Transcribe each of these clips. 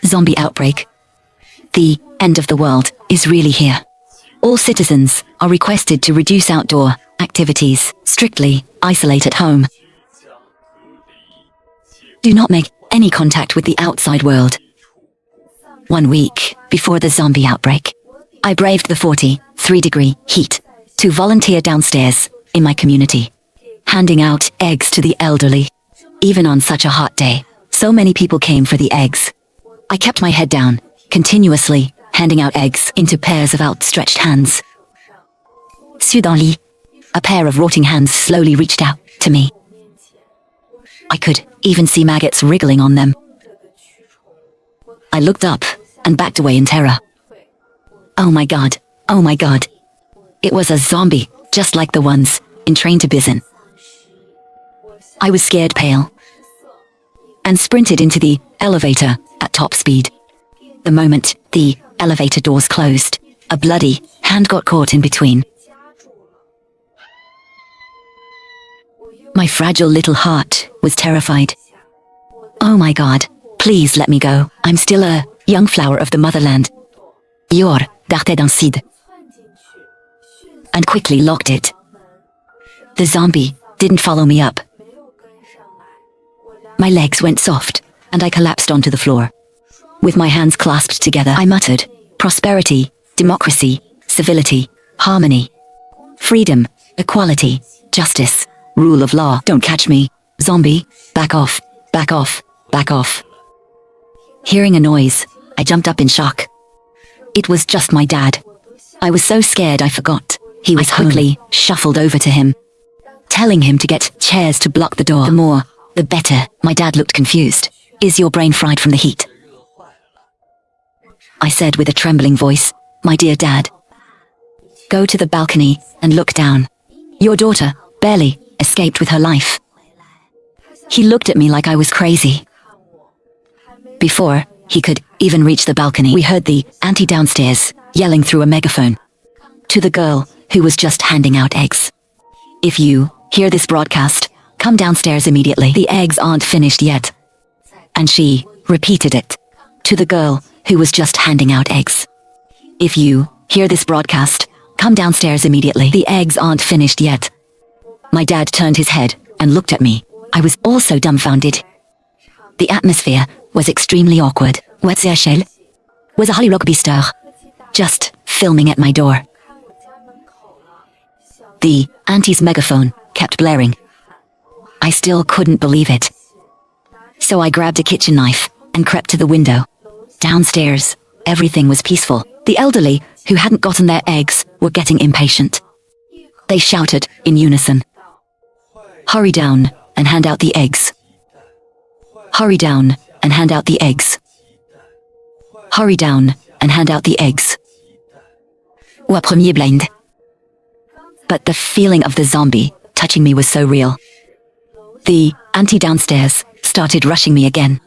Zombie outbreak. The end of the world is really here. All citizens are requested to reduce outdoor activities, strictly isolate at home. Do not make any contact with the outside world. 1 week before the zombie outbreak, I braved the 43-degree heat to volunteer downstairs in my community, handing out eggs to the elderly. Even on such a hot day, so many people came for the eggs. I kept my head down, continuously handing out eggs into pairs of outstretched hands. Soudainly, a pair of rotting hands slowly reached out to me. I could even see maggots wriggling on them. I looked up and backed away in terror. Oh my god, oh my god. It was a zombie, just like the ones in Train to Busan. I was scared pale and sprinted into the elevator at top speed. The moment the elevator doors closed, a bloody hand got caught in between. My fragile little heart was terrified. Oh my god, please let me go. I'm still a young flower of the motherland. Yor, dartait d'un cid. And quickly locked it. The zombie didn't follow me up. My legs went soft, and I collapsed onto the floor. With my hands clasped together, I muttered, prosperity, democracy, civility, harmony, freedom, equality, justice, rule of law. Don't catch me, zombie, back off, back off, back off. Hearing a noise, I jumped up in shock. It was just my dad. I was so scared I forgot. He was quickly shuffled over to him, telling him to get chairs to block the door. The more, the better. My dad looked confused. Is your brain fried from the heat? I said with a trembling voice, my dear dad. Go to the balcony and look down. Your daughter barely escaped with her life. He looked at me like I was crazy. Before he could even reach the balcony, we heard the auntie downstairs yelling through a megaphone to the girl who was just handing out eggs. If you hear this broadcast, come downstairs immediately. The eggs aren't finished yet. And she repeated it to the girl who was just handing out eggs. If you hear this broadcast, come downstairs immediately. The eggs aren't finished yet. My dad turned his head and looked at me. I was also dumbfounded. The atmosphere was extremely awkward. What's the shell? Was a Holly Rugby star just filming at my door. The auntie's megaphone kept blaring. I still couldn't believe it. So I grabbed a kitchen knife and crept to the window. Downstairs, everything was peaceful. The elderly, who hadn't gotten their eggs, were getting impatient. They shouted in unison. Hurry down and hand out the eggs. Hurry down and hand out the eggs. Hurry down and hand out the eggs. Ou premier blind. But the feeling of the zombie touching me was so real. The auntie downstairs started rushing me again.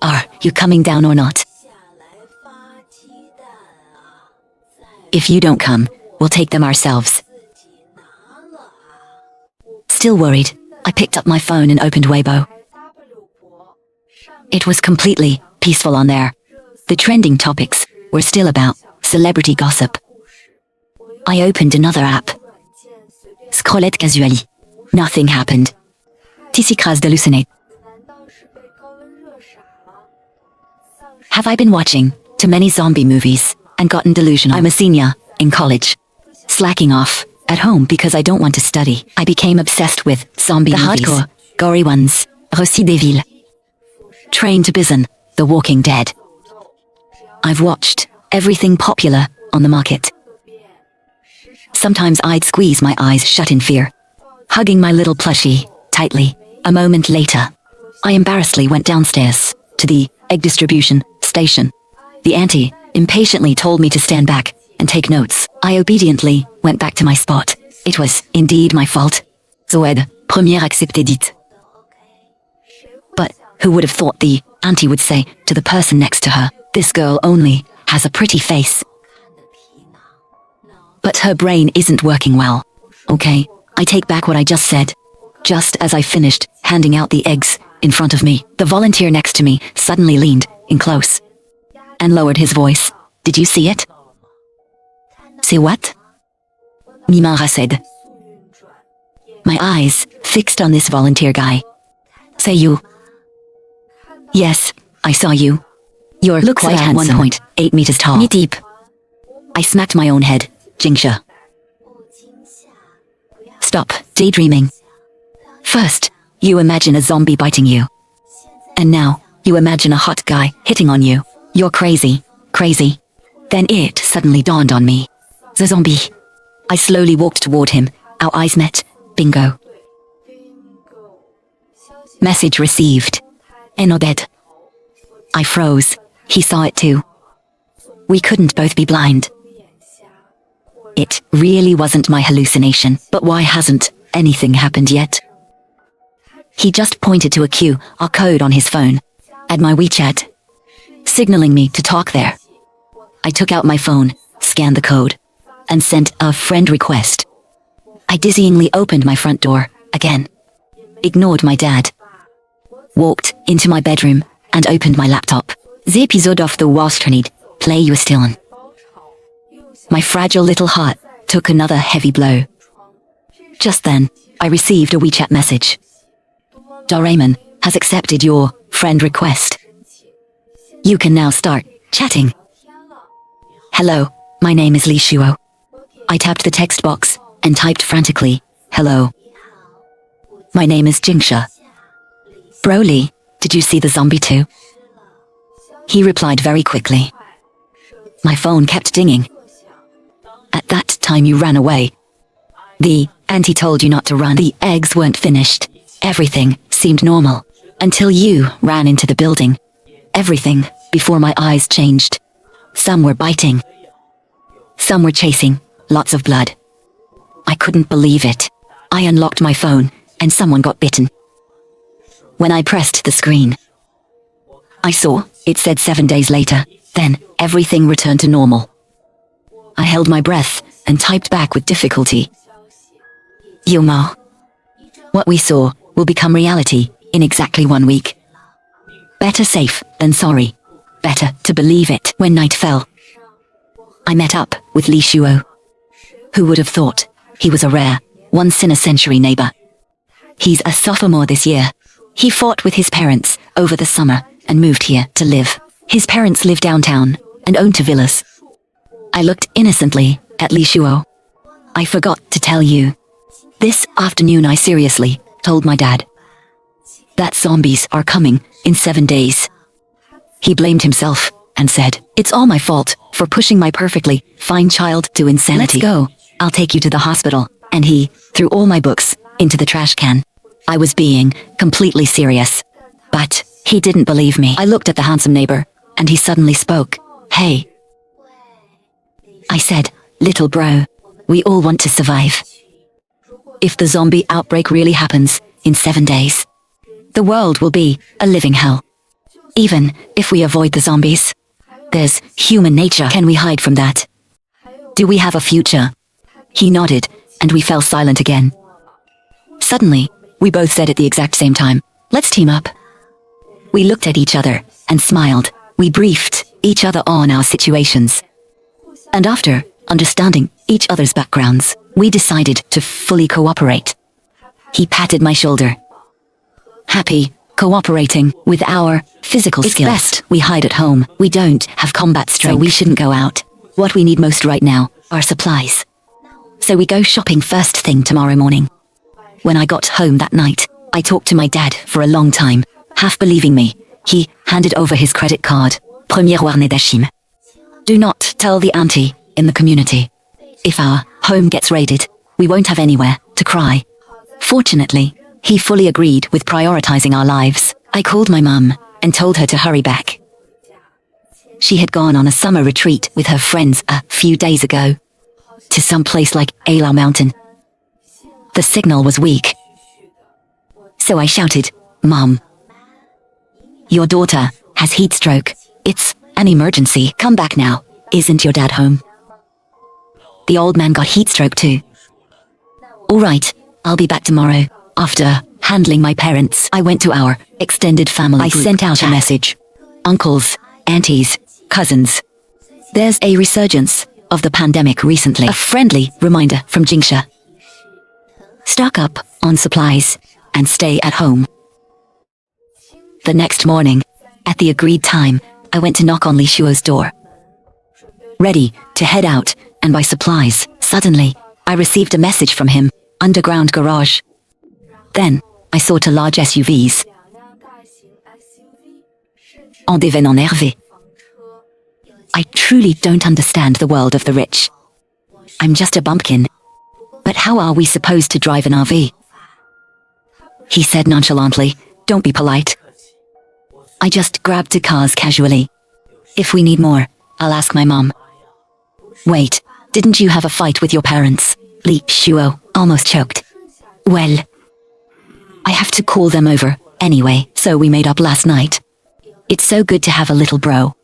Are you coming down or not? If you don't come, we'll take them ourselves. Still worried, I picked up my phone and opened Weibo. It was completely peaceful on there. The trending topics were still about celebrity gossip. I opened another app. Scrollette casually. Nothing happened. Tisicras d'halluciner. Have I been watching too many zombie movies and gotten delusional? I'm a senior in college, slacking off at home because I don't want to study. I became obsessed with zombie movies. The hardcore, gory ones, Récits des Villes, Train to Busan, The Walking Dead. I've watched everything popular on the market. Sometimes I'd squeeze my eyes shut in fear, hugging my little plushie tightly. A moment later, I embarrassedly went downstairs to the egg distribution station. The auntie impatiently told me to stand back and take notes. I obediently went back to my spot. It was indeed my fault. Zoed, première accepté dit. But who would have thought the auntie would say to the person next to her, this girl only has a pretty face. But her brain isn't working well. Okay, I take back what I just said. Just as I finished handing out the eggs, in front of me. The volunteer next to me suddenly leaned in close and lowered his voice. Did you see it? See what? Mimara said. My eyes fixed on this volunteer guy. Say you. Yes, I saw you. You're looks quite about handsome. 1.8 meters tall. Knee deep. I smacked my own head. Jingsha. Stop daydreaming. First, you imagine a zombie biting you. And now, you imagine a hot guy hitting on you. You're crazy. Crazy. Then it suddenly dawned on me. The zombie. I slowly walked toward him. Our eyes met. Bingo. Message received. Eno dead. I froze. He saw it too. We couldn't both be blind. It really wasn't my hallucination. But why hasn't anything happened yet? He just pointed to a QR code on his phone. At my WeChat. Signaling me to talk there. I took out my phone, scanned the code, and sent a friend request. I dizzyingly opened my front door, again. Ignored my dad. Walked into my bedroom, and opened my laptop. The episode of the Wallstreet play you still on. My fragile little heart took another heavy blow. Just then, I received a WeChat message. Doraemon has accepted your friend request. You can now start chatting. Hello, my name is Li Shuo. I tapped the text box and typed frantically, hello. My name is Jingsha. Broly, did you see the zombie too? He replied very quickly. My phone kept dinging. At that time you ran away. The auntie told you not to run. The eggs weren't finished. Everything seemed normal. Until you ran into the building. Everything, before my eyes changed. Some were biting. Some were chasing, lots of blood. I couldn't believe it. I unlocked my phone, and someone got bitten. When I pressed the screen, I saw it said 7 days later. Then, everything returned to normal. I held my breath and typed back with difficulty. Yilma. What we saw will become reality in exactly 1 week. Better safe than sorry. Better to believe it. When night fell, I met up with Li Shuo. Who would have thought he was a rare, once-in-a-century neighbor? He's a sophomore this year. He fought with his parents over the summer and moved here to live. His parents live downtown and own 2 villas. I looked innocently at Li Shuo. I forgot to tell you. This afternoon I seriously told my dad that zombies are coming in 7 days. He blamed himself and said, it's all my fault for pushing my perfectly fine child to insanity. Let's go. I'll take you to the hospital. And he threw all my books into the trash can. I was being completely serious. But he didn't believe me. I looked at the handsome neighbor, and he suddenly spoke. Hey. I said, little bro, we all want to survive. If the zombie outbreak really happens in 7 days, the world will be a living hell. Even if we avoid the zombies, there's human nature. Can we hide from that? Do we have a future? He nodded, and we fell silent again. Suddenly, we both said at the exact same time, let's team up. We looked at each other and smiled. We briefed each other on our situations. And after understanding each other's backgrounds, we decided to fully cooperate. He patted my shoulder. Happy cooperating with our physical skills. It's best we hide at home. We don't have combat strength, so we shouldn't go out. What we need most right now are supplies. So we go shopping first thing tomorrow morning. When I got home that night, I talked to my dad for a long time. Half believing me, he handed over his credit card. Premier Warnedashim. Do not tell the auntie in the community. If our home gets raided, we won't have anywhere to cry. Fortunately, he fully agreed with prioritizing our lives. I called my mum and told her to hurry back. She had gone on a summer retreat with her friends a few days ago. To some place like Alar Mountain. The signal was weak. So I shouted, Mom. Your daughter has heat stroke. It's an emergency. Come back now. Isn't your dad home? The old man got heat stroke too. All right, I'll be back tomorrow, after handling my parents. I went to our extended family. I sent out a message. Uncles, aunties, cousins. There's a resurgence of the pandemic recently. A friendly reminder from Jingsha. Stock up on supplies and stay at home. The next morning, at the agreed time, I went to knock on Li Shuo's door. Ready to head out and buy supplies. Suddenly, I received a message from him, underground garage. Then, I saw two large SUVs. En devenant énervé. I truly don't understand the world of the rich. I'm just a bumpkin. But how are we supposed to drive an RV? He said nonchalantly, don't be polite. I just grabbed two cars casually. If we need more, I'll ask my mom. Wait, didn't you have a fight with your parents? Li Shuo almost choked. Well, I have to call them over anyway, so we made up last night. It's so good to have a little bro.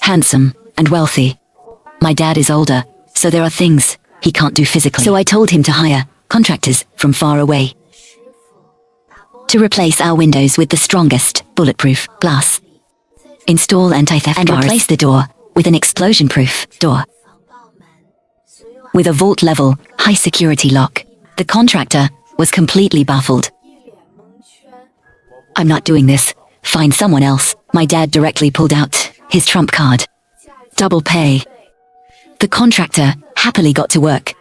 Handsome and wealthy. My dad is older, so there are things he can't do physically. So I told him to hire contractors from far away to replace our windows with the strongest bulletproof glass. Install anti-theft and replace the door with an explosion-proof door. With a vault-level, high-security lock. The contractor was completely baffled. I'm not doing this. Find someone else. My dad directly pulled out his trump card. Double pay. The contractor happily got to work.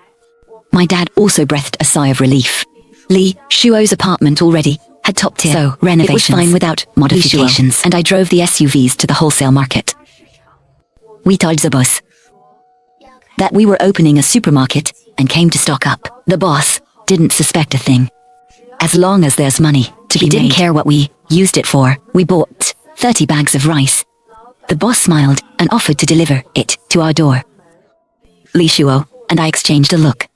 My dad also breathed a sigh of relief. Li Shuo's apartment already had top-tier renovations. It was fine without modifications, and I drove the SUVs to the wholesale market. We told the boss that we were opening a supermarket and came to stock up. The boss didn't suspect a thing. As long as there's money to be made. He didn't care what we used it for. We bought 30 bags of rice. The boss smiled and offered to deliver it to our door. Li Shuo and I exchanged a look.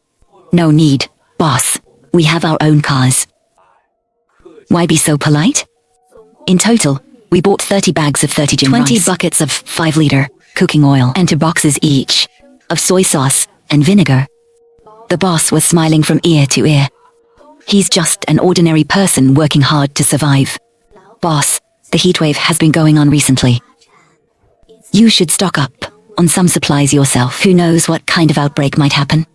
No need, boss. We have our own cars. Why be so polite? In total, we bought 30 bags of 30 gin 20 rice, buckets of 5-liter cooking oil, and 2 boxes each of soy sauce and vinegar. The boss was smiling from ear to ear. He's just an ordinary person working hard to survive. Boss, the heatwave has been going on recently. You should stock up on some supplies yourself. Who knows what kind of outbreak might happen?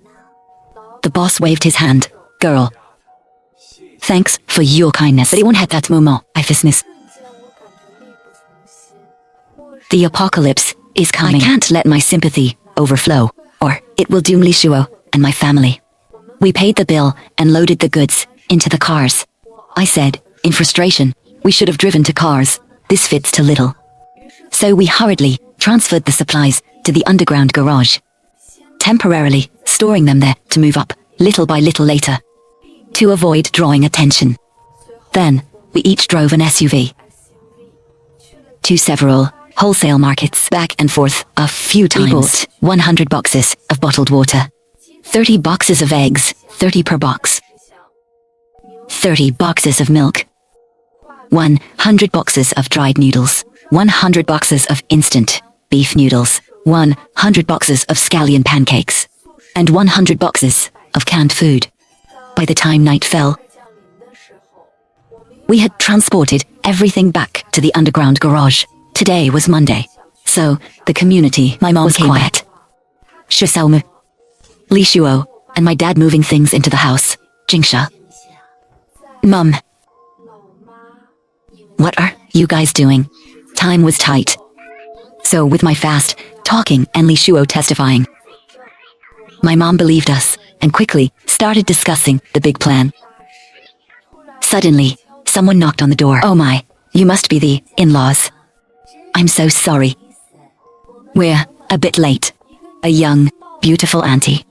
The boss waved his hand. Girl. Thanks for your kindness. But it won't have that moment. I dismiss. The apocalypse is coming. I can't let my sympathy overflow, or it will doom Li Shuo and my family. We paid the bill and loaded the goods into the cars. I said, in frustration, we should have driven to cars. This fits too little. So we hurriedly transferred the supplies to the underground garage, temporarily storing them there to move up little by little later, to avoid drawing attention. Then, we each drove an SUV to several wholesale markets back and forth a few times. We bought 100 boxes of bottled water, 30 boxes of eggs, 30 per box, 30 boxes of milk, 100 boxes of dried noodles, 100 boxes of instant beef noodles, 100 boxes of scallion pancakes, and 100 boxes of canned food. By the time night fell, we had transported everything back to the underground garage. Today was Monday, so the community, my mom was quiet. Shisaomu, Li Shuo, and my dad moving things into the house. Jingsha. Mom. What are you guys doing? Time was tight. So with my fast talking and Li Shuo testifying, my mom believed us and quickly started discussing the big plan. Suddenly, someone knocked on the door. Oh my, you must be the in-laws. I'm so sorry. We're a bit late. A young, beautiful auntie,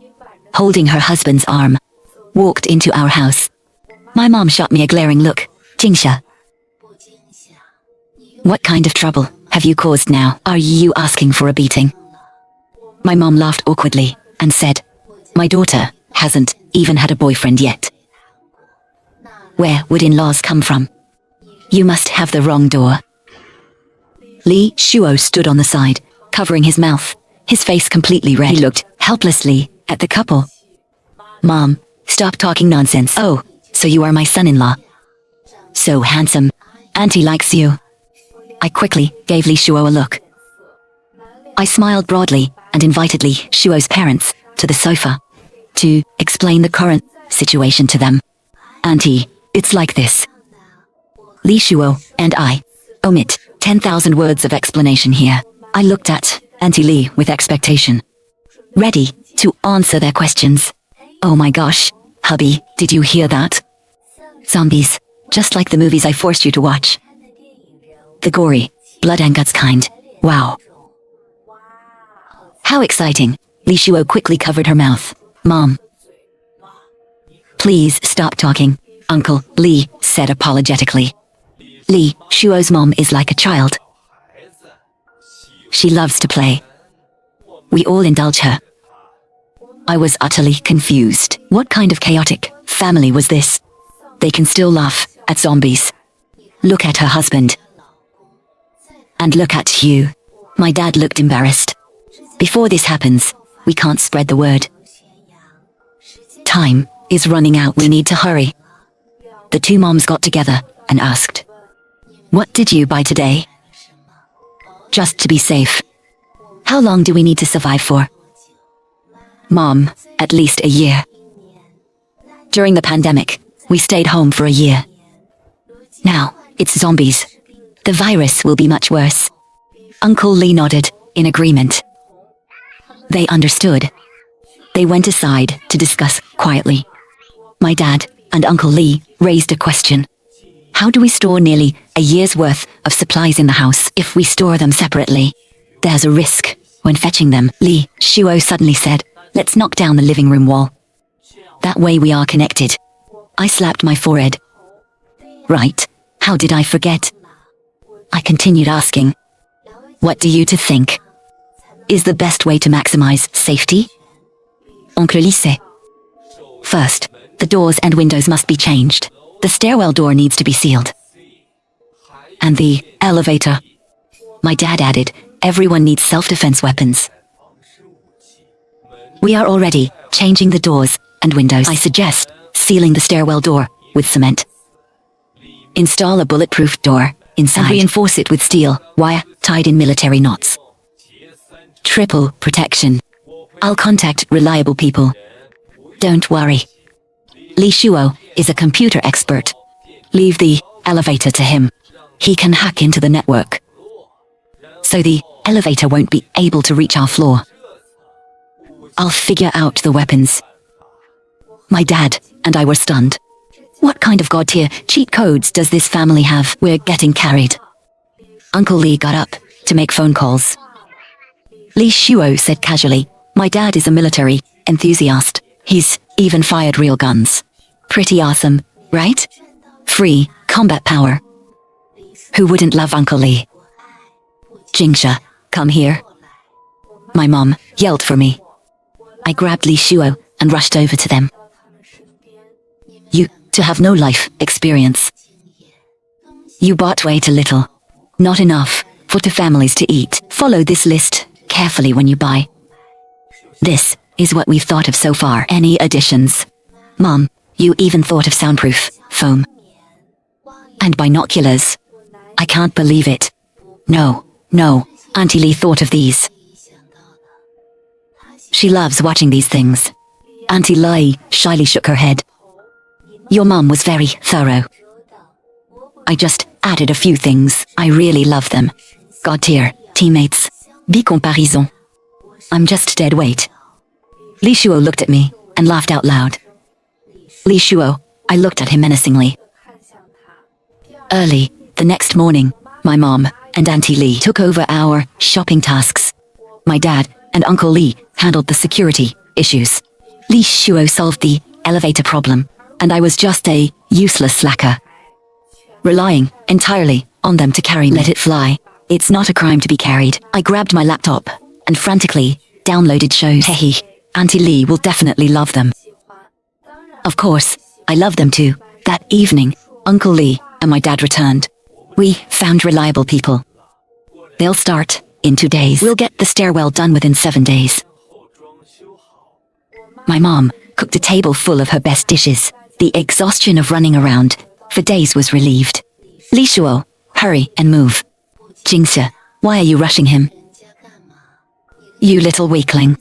holding her husband's arm, walked into our house. My mom shot me a glaring look. Jingsha. What kind of trouble have you caused now? Are you asking for a beating? My mom laughed awkwardly and said, my daughter hasn't even had a boyfriend yet. Where would in-laws come from? You must have the wrong door. Li Shuo stood on the side, covering his mouth, his face completely red. He looked helplessly at the couple. Mom, stop talking nonsense. Oh, so you are my son-in-law. So handsome. Auntie likes you. I quickly gave Li Shuo a look. I smiled broadly and invited Li Shuo's parents to the sofa to explain the current situation to them. Auntie, it's like this. Li Shuo and I omit 10,000 words of explanation here. I looked at Auntie Li with expectation, ready to answer their questions. Oh my gosh, hubby, did you hear that? Zombies, just like the movies I forced you to watch. The gory, blood and guts kind. Wow. How exciting. Li Shuo quickly covered her mouth. Mom. Please stop talking, Uncle Li said apologetically. Li Shuo's mom is like a child. She loves to play. We all indulge her. I was utterly confused. What kind of chaotic family was this? They can still laugh at zombies. Look at her husband. And look at you. My dad looked embarrassed. Before this happens, we can't spread the word. Time is running out. We need to hurry. The two moms got together and asked, "What did you buy today?" Just to be safe. How long do we need to survive for? Mom, at least a year. During the pandemic, we stayed home for a year. Now, it's zombies. The virus will be much worse. Uncle Li nodded, in agreement. They understood. They went aside to discuss quietly. My dad and Uncle Li raised a question. How do we store nearly a year's worth of supplies in the house if we store them separately? There's a risk when fetching them. Li Shuo suddenly said, "Let's knock down the living room wall. That way we are connected." I slapped my forehead. Right, how did I forget? I continued asking, "What do you two think is the best way to maximize safety?" Oncle Li said, "First, the doors and windows must be changed. The stairwell door needs to be sealed. And the elevator." My dad added, "Everyone needs self-defense weapons." We are already changing the doors and windows. I suggest sealing the stairwell door with cement. Install a bulletproof door inside and reinforce it with steel wire tied in military knots. Triple protection. I'll contact reliable people. Don't worry. Li Shuo is a computer expert. Leave the elevator to him. He can hack into the network. So the elevator won't be able to reach our floor. I'll figure out the weapons. My dad and I were stunned. What kind of god-tier cheat codes does this family have? We're getting carried. Uncle Li got up to make phone calls. Li Shuo said casually, "My dad is a military enthusiast. He's even fired real guns. Pretty awesome, right? Free combat power. Who wouldn't love Uncle Li?" "Jingsha, come here." My mom yelled for me. I grabbed Li Shuo and rushed over to them. "You to have no life experience. You bought way too little. Not enough for two families to eat. Follow this list carefully when you buy. This is what we've thought of so far. Any additions? Mom, you even thought of soundproof foam. And binoculars. I can't believe it. No, Auntie Li thought of these. She loves watching these things." Auntie Li shyly shook her head. "Your mom was very thorough. I just added a few things. I really love them. God-tier teammates. Bi comparaison. I'm just dead weight." Li Shuo looked at me and laughed out loud. Li Shuo, I looked at him menacingly. Early the next morning, my mom and Auntie Li took over our shopping tasks. My dad and Uncle Li handled the security issues. Li Shuo solved the elevator problem, and I was just a useless slacker, relying entirely on them to carry me. Let it fly. It's not a crime to be carried. I grabbed my laptop and frantically downloaded shows. Hey, Auntie Li will definitely love them. Of course, I love them too. That evening, Uncle Li and my dad returned. We found reliable people. They'll start in 2 days. We'll get the stairwell done within 7 days. My mom cooked a table full of her best dishes. The exhaustion of running around for days was relieved. Li Shuo, hurry and move. Jingxia, why are you rushing him? You little weakling.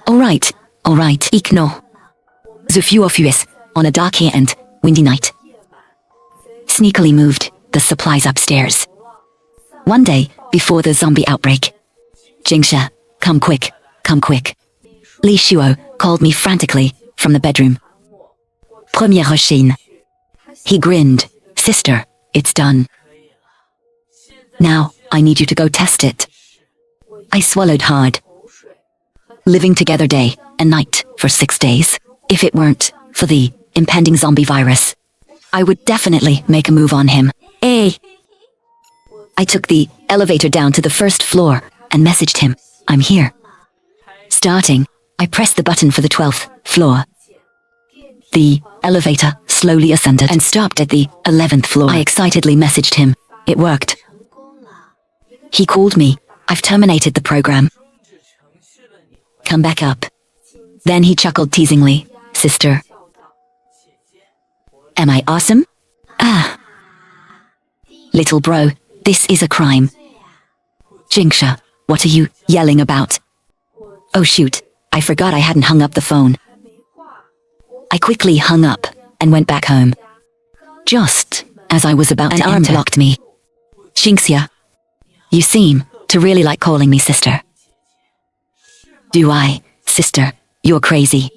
All right, ignore. The few of us, on a dark and windy night. Sneakily moved the supplies upstairs. One day, before the zombie outbreak. Jingxia, come quick. Li Shuo called me frantically from the bedroom. Première chaîne. He grinned. Sister, it's done. Now, I need you to go test it. I swallowed hard. Living together day and night for 6 days. If it weren't for the impending zombie virus, I would definitely make a move on him. Hey! I took the elevator down to the first floor and messaged him, I'm here. Starting, I pressed the button for the 12th floor. The elevator slowly ascended and stopped at the 11th floor. I excitedly messaged him. It worked. He called me. I've terminated the program. Come back up. Then he chuckled teasingly. Sister. Am I awesome? Ah. Little bro, this is a crime. Jingxia, what are you yelling about? Oh shoot, I forgot I hadn't hung up the phone. I quickly hung up and went back home. Just as I was about to enter, an arm blocked me. Jingxia, you seem to really like calling me sister. Do I, sister? You're crazy.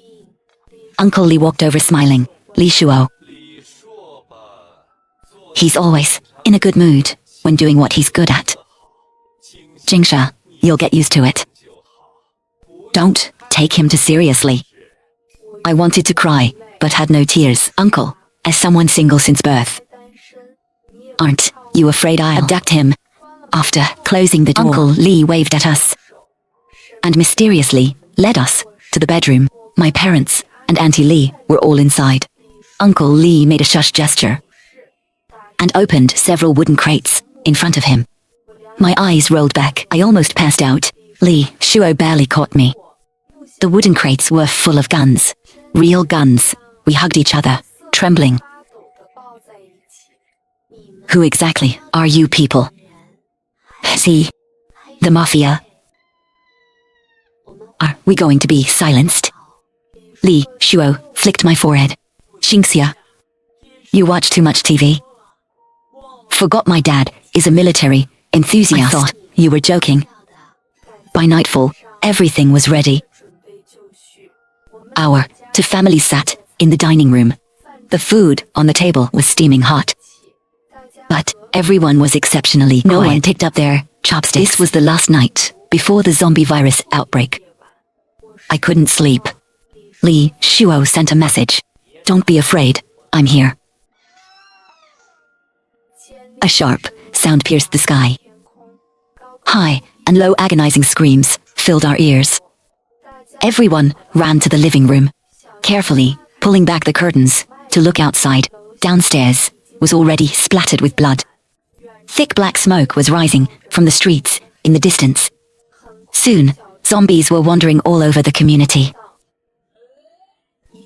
Uncle Li walked over smiling. Li Shuo. He's always in a good mood when doing what he's good at. Jingxia, you'll get used to it. Don't take him too seriously. I wanted to cry, but had no tears. Uncle, as someone single since birth, aren't you afraid I'll abduct him? After closing the door, Uncle Li waved at us and mysteriously led us to the bedroom. My parents and Auntie Li were all inside. Uncle Li made a shush gesture and opened several wooden crates in front of him. My eyes rolled back. I almost passed out. Li Shuo barely caught me. The wooden crates were full of guns. Real guns. We hugged each other, trembling. Who exactly are you people? See? The mafia? Are we going to be silenced? Li Shuo flicked my forehead. Jingxia, you watch too much TV. Forgot my dad is a military enthusiast. I thought you were joking. By nightfall, everything was ready. Our two families sat in the dining room. The food on the table was steaming hot. But everyone was exceptionally quiet. No one picked up their chopsticks. This was the last night before the zombie virus outbreak. I couldn't sleep. Li Shuo sent a message. Don't be afraid, I'm here. A sharp sound pierced the sky. High and low agonizing screams filled our ears. Everyone ran to the living room, carefully pulling back the curtains to look outside. Downstairs was already splattered with blood. Thick black smoke was rising from the streets in the distance. Soon, zombies were wandering all over the community.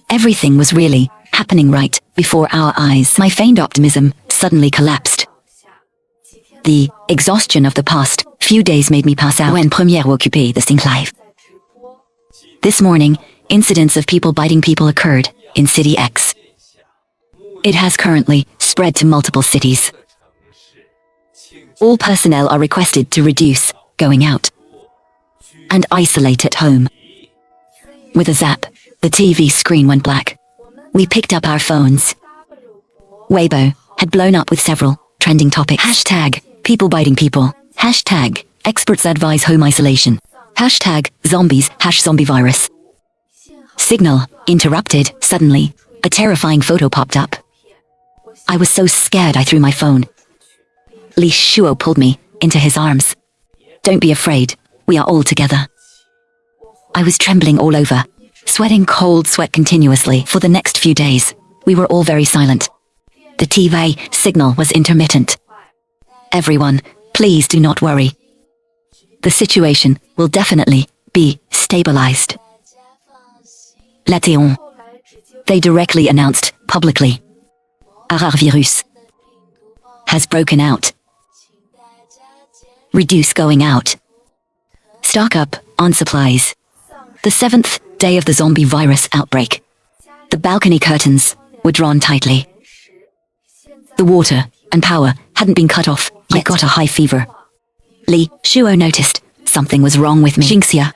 Everything was really happening right before our eyes. My feigned optimism suddenly collapsed. The exhaustion of the past few days made me pass out when Première occupé the sync live. This morning, incidents of people biting people occurred in City X. It has currently spread to multiple cities. All personnel are requested to reduce going out and isolate at home. With a zap, the TV screen went black. We picked up our phones. Weibo had blown up with several trending topics. Hashtag people biting people. Hashtag experts advise home isolation. Hashtag zombies #zombie virus. Signal interrupted. Suddenly, a terrifying photo popped up. I was so scared I threw my phone. Li Shuo pulled me into his arms. Don't be afraid, we are all together. I was trembling all over, sweating cold sweat continuously. For the next few days, we were all very silent. The TV signal was intermittent. Everyone, please do not worry. The situation will definitely be stabilized. L'été. They directly announced publicly. virus has broken out. Reduce going out. Stock up on supplies. The 7th day of the zombie virus outbreak. The balcony curtains were drawn tightly. The water and power hadn't been cut off yet. I got a high fever. Li Shuo noticed something was wrong with me. Jingxia,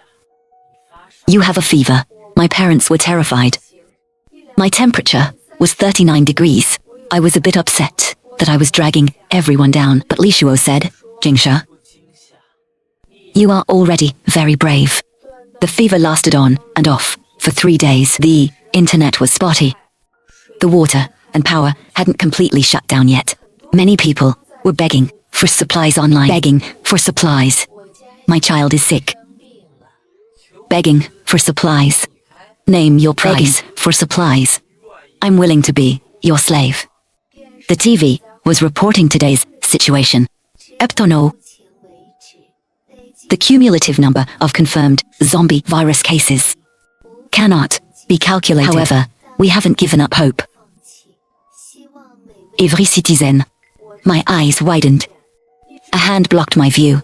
you have a fever. My parents were terrified. My temperature was 39 degrees. I was a bit upset that I was dragging everyone down, but Li Shuo said, Jingxia, you are already very brave. The fever lasted on and off for 3 days. The internet was spotty. The water and power hadn't completely shut down yet. Many people were begging for supplies online. Begging for supplies. My child is sick. Begging for supplies. Name your price for supplies. I'm willing to be your slave. The TV was reporting today's situation. Eptono. The cumulative number of confirmed zombie virus cases cannot be calculated. However, we haven't given up hope. Every citizen. My eyes widened. A hand blocked my view.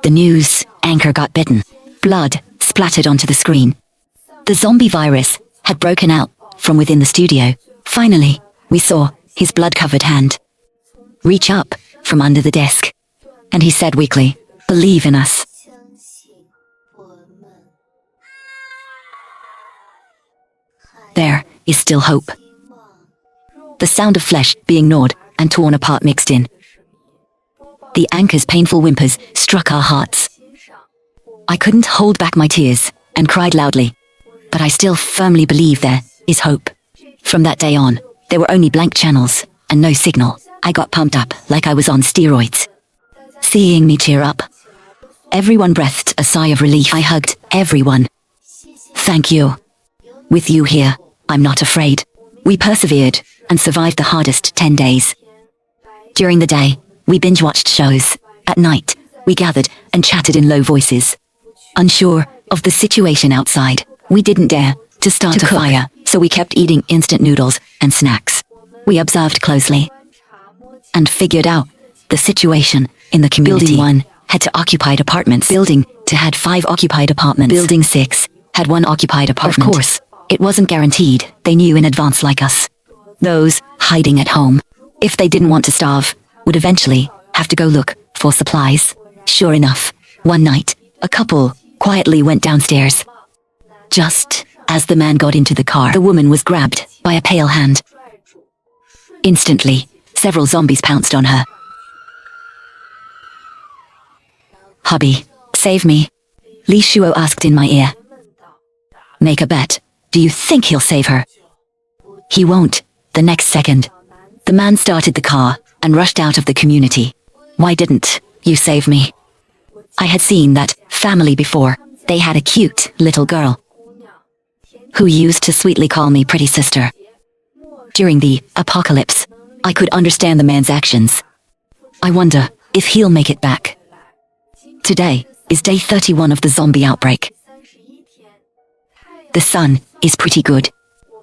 The news anchor got bitten. Blood splattered onto the screen. The zombie virus had broken out from within the studio. Finally, we saw his blood-covered hand reach up from under the desk. And he said weakly, believe in us. There is still hope. The sound of flesh being gnawed and torn apart mixed in. The anchor's painful whimpers struck our hearts. I couldn't hold back my tears and cried loudly. But I still firmly believe there is hope. From that day on, there were only blank channels and no signal. I got pumped up like I was on steroids. Seeing me cheer up, everyone breathed a sigh of relief. I hugged everyone. Thank you. With you here, I'm not afraid. We persevered and survived the hardest 10 days. During the day, we binge-watched shows. At night, we gathered and chatted in low voices. Unsure of the situation outside, we didn't dare to start a fire, so we kept eating instant noodles and snacks. We observed closely and figured out the situation in the community. Building 1 had 2 occupied apartments. Building 2 had 5 occupied apartments. Building 6 had 1 occupied apartment. Of course, it wasn't guaranteed they knew in advance like us. Those hiding at home, if they didn't want to starve, would eventually have to go look for supplies. Sure enough, one night, a couple quietly went downstairs. Just as the man got into the car, the woman was grabbed by a pale hand. Instantly, several zombies pounced on her. Hubby, save me. Li Shuo asked in my ear. Make a bet. Do you think he'll save her? He won't. The next second, the man started the car and rushed out of the community. Why didn't you save me? I had seen that family before. They had a cute little girl who used to sweetly call me pretty sister. During the apocalypse, I could understand the man's actions. I wonder if he'll make it back. Today is day 31 of the zombie outbreak. The sun is pretty good.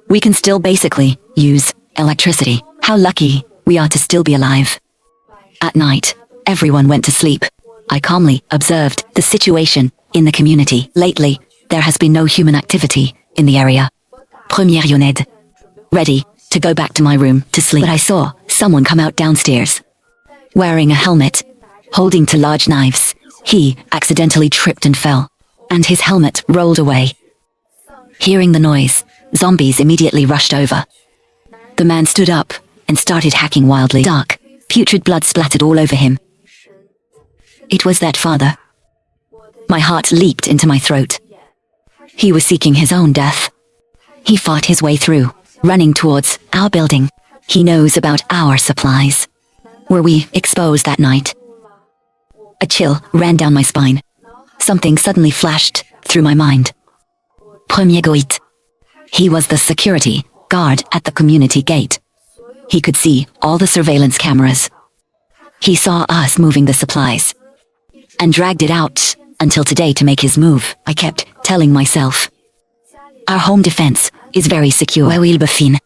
We can still basically use electricity. How lucky we are to still be alive. At night, everyone went to sleep. I calmly observed the situation in the community. Lately, there has been no human activity in the area. Première Yoned. Ready to go back to my room to sleep. But I saw someone come out downstairs. Wearing a helmet, holding 2 large knives. He accidentally tripped and fell, and his helmet rolled away. Hearing the noise, zombies immediately rushed over. The man stood up and started hacking wildly. Dark, putrid blood splattered all over him. It was that father. My heart leaped into my throat. He was seeking his own death. He fought his way through, running towards our building. He knows about our supplies. Were we exposed that night? A chill ran down my spine. Something suddenly flashed through my mind. Premier Goit. He was the security guard at the community gate. He could see all the surveillance cameras. He saw us moving the supplies and dragged it out until today to make his move. I kept telling myself, our home defense is very secure. Where we'll be fin.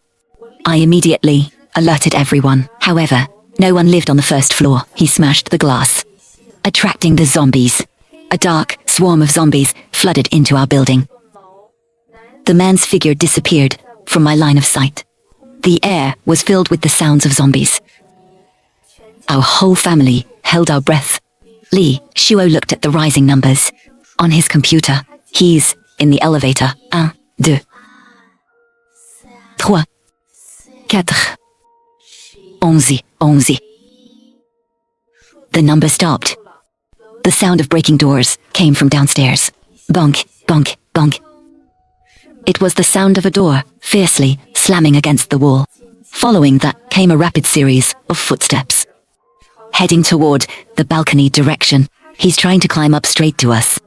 I immediately alerted everyone. However, no one lived on the first floor. He smashed the glass, attracting the zombies. A dark swarm of zombies flooded into our building. The man's figure disappeared from my line of sight. The air was filled with the sounds of zombies. Our whole family held our breath. Lee Shuo looked at the rising numbers. On his computer, he's in the elevator. 1, 2, 3, 4, 11. The number stopped. The sound of breaking doors came from downstairs. Bonk, bonk, bonk. It was the sound of a door fiercely slamming against the wall. Following that came a rapid series of footsteps. Heading toward the balcony direction. He's trying to climb up straight to us.